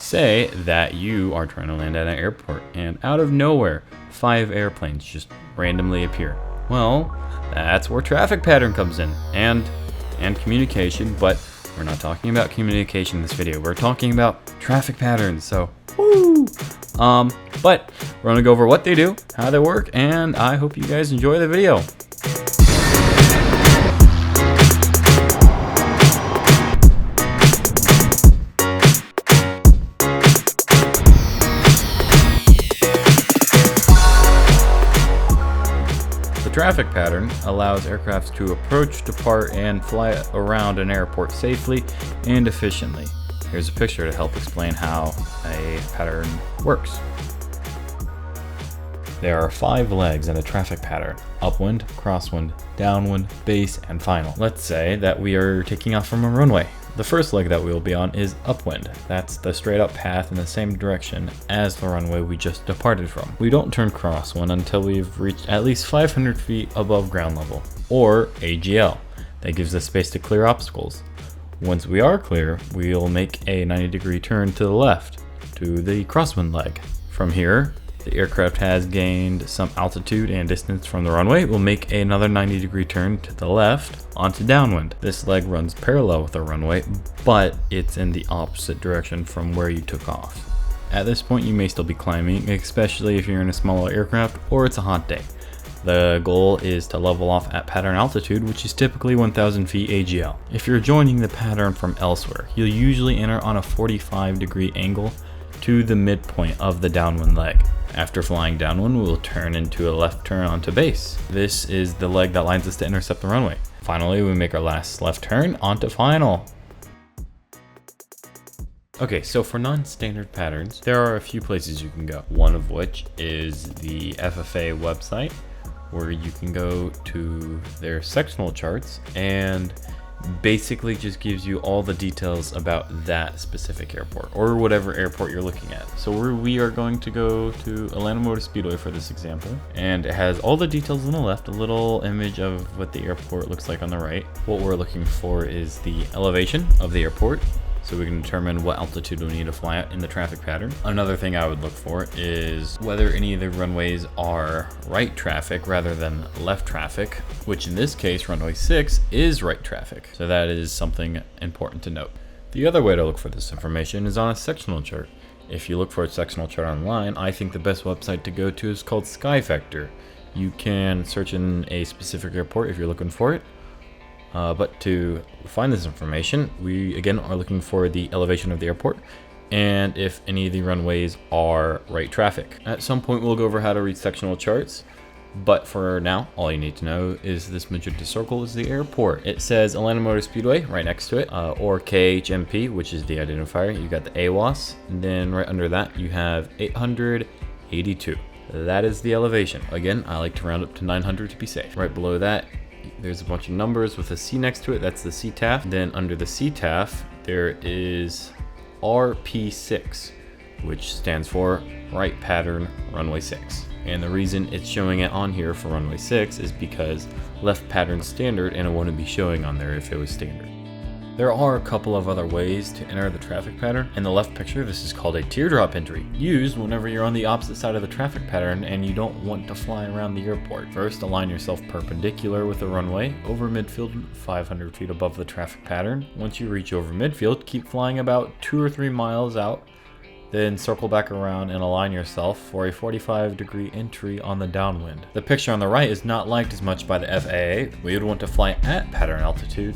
Say that you are trying to land at an airport and out of nowhere, 5 airplanes just randomly appear. Well, that's where traffic pattern comes in and communication, but we're not talking about communication in this video. We're talking about traffic patterns, so woo! But we're gonna go over what they do, how they work, and I hope you guys enjoy the video. The traffic pattern allows aircraft to approach, depart, and fly around an airport safely and efficiently. Here's a picture to help explain how a pattern works. There are 5 legs in a traffic pattern: upwind, crosswind, downwind, base, and final. Let's say that we are taking off from a runway. The first leg that we will be on is upwind. That's the straight up path in the same direction as the runway we just departed from. We don't turn crosswind until we've reached at least 500 feet above ground level, or AGL. That gives us space to clear obstacles. Once we are clear, we'll make a 90-degree turn to the left, to the crosswind leg. From here, the aircraft has gained some altitude and distance from the runway. We'll make another 90-degree turn to the left onto downwind. This leg runs parallel with the runway, but it's in the opposite direction from where you took off. At this point, you may still be climbing, especially if you're in a smaller aircraft or it's a hot day. The goal is to level off at pattern altitude, which is typically 1,000 feet AGL. If you're joining the pattern from elsewhere, you'll usually enter on a 45-degree angle to the midpoint of the downwind leg. After flying downwind, we'll turn into a left turn onto base. This is the leg that lines us to intercept the runway. Finally, we make our last left turn onto final. Okay, so for non-standard patterns, there are a few places you can go. One of which is the FFA website, where you can go to their sectional charts and basically just gives you all the details about that specific airport or whatever airport you're looking at. So we are going to go to Atlanta Motor Speedway for this example, and it has all the details on the left, a little image of what the airport looks like on the right. What we're looking for is the elevation of the airport, so we can determine what altitude we need to fly at in the traffic pattern. Another thing I would look for is whether any of the runways are right traffic rather than left traffic, which in this case, runway 6 is right traffic. So that is something important to note. The other way to look for this information is on a sectional chart. If you look for a sectional chart online, I think the best website to go to is called SkyVector. You can search in a specific airport if you're looking for it. But to find this information, we again are looking for the elevation of the airport and if any of the runways are right traffic. At some point we'll go over how to read sectional charts, but for now all you need to know is this magenta circle is the airport. It says Atlanta Motor Speedway right next to it, or KHMP, which is the identifier. You got the AWOS, and then right under that you have 882. That is the elevation. Again, I like to round up to 900 to be safe. Right below that, there's a bunch of numbers with a C next to it. That's the CTAF. Then under the CTAF, there is RP6, which stands for Right Pattern Runway 6. And the reason it's showing it on here for Runway 6 is because left pattern standard, and it wouldn't be showing on there if it was standard. There are a couple of other ways to enter the traffic pattern. In the left picture, this is called a teardrop entry, used whenever you're on the opposite side of the traffic pattern and you don't want to fly around the airport. First, align yourself perpendicular with the runway over midfield 500 feet above the traffic pattern. Once you reach over midfield, keep flying about 2 or 3 miles out, then circle back around and align yourself for a 45-degree entry on the downwind. The picture on the right is not liked as much by the FAA. We would want to fly at pattern altitude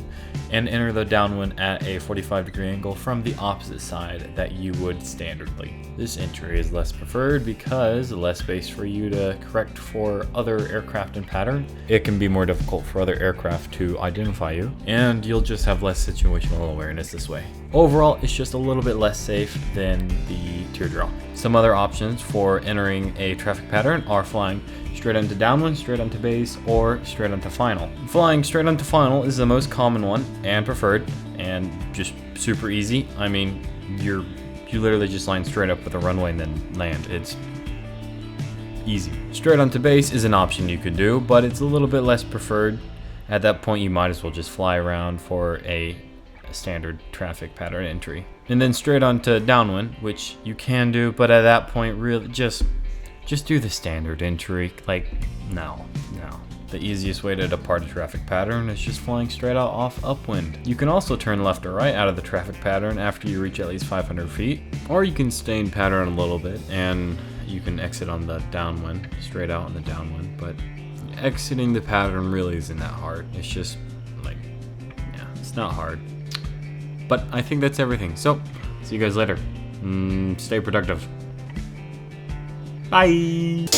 and enter the downwind at a 45-degree angle from the opposite side that you would standardly. This entry is less preferred because less space for you to correct for other aircraft in pattern. It can be more difficult for other aircraft to identify you, and you'll just have less situational awareness this way. Overall, it's just a little bit less safe than the teardrop. Some other options for entering a traffic pattern are flying straight onto downwind, straight onto base, or straight onto final. Flying straight onto final is the most common one and preferred, and just super easy. I mean, you literally just line straight up with a runway and then land. It's easy. Straight onto base is an option you could do, but it's a little bit less preferred. At that point, you might as well just fly around for a standard traffic pattern entry. And then straight on to downwind, which you can do, but at that point, really just do the standard entry. Like, no. The easiest way to depart a traffic pattern is just flying straight out off upwind. You can also turn left or right out of the traffic pattern after you reach at least 500 feet, or you can stay in pattern a little bit and you can exit on the downwind, straight out on the downwind, but exiting the pattern really isn't that hard. It's just like, yeah, it's not hard. But I think that's everything. So, see you guys later. Stay productive. Bye!